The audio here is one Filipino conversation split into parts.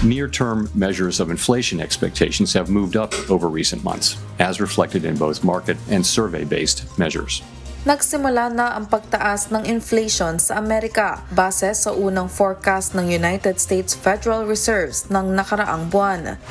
Near-term measures of inflation expectations have moved up over recent months, as reflected in both market and survey-based measures. Nagsimula na ang pagtaas ng inflation sa Amerika base sa unang forecast ng United States Federal Reserve ng nakaraang buwan.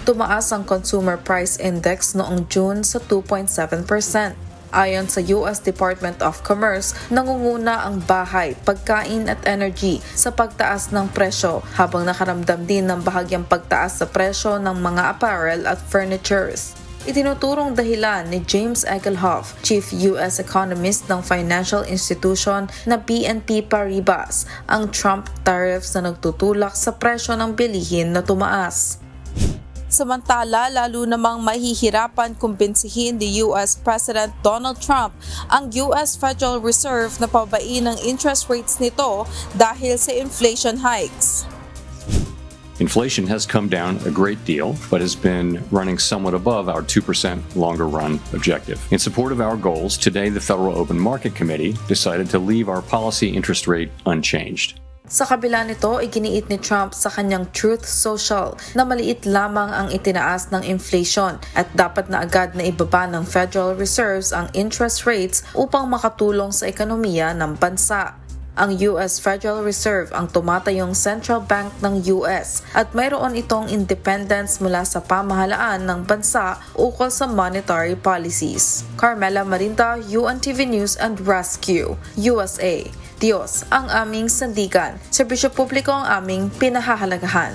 Tumaas ang Consumer Price Index noong June sa 2.7%. Ayon sa US Department of Commerce, nangunguna ang bahay, pagkain at energy sa pagtaas ng presyo habang nakaramdam din ng bahagyang pagtaas sa presyo ng mga apparel at furnitures. Itinuturong dahilan ni James Egelhoff, Chief US Economist ng financial institution na BNP Paribas, ang Trump tariffs na nagtutulak sa presyo ng bilihin na tumaas. Samantala, lalo namang mahihirapan kumbinsihin ni US President Donald Trump ang US Federal Reserve na pabain ang interest rates nito dahil sa inflation hikes. Inflation has come down a great deal, but has been running somewhat above our 2% longer-run objective. In support of our goals, today the Federal Open Market Committee decided to leave our policy interest rate unchanged. Sa kabila nito, iginiit ni Trump sa kanyang Truth Social na maliit lamang ang itinaas ng inflation at dapat na agad na ibaba ng Federal Reserves ang interest rates upang makatulong sa ekonomiya ng bansa. Ang US Federal Reserve ang tumatayong central bank ng US at mayroon itong independence mula sa pamahalaan ng bansa ukol sa monetary policies. Carmela Marinda, UNTV News and Rescue, USA. Diyos ang aming sandigan, serbisyo publiko ang aming pinahahalagahan.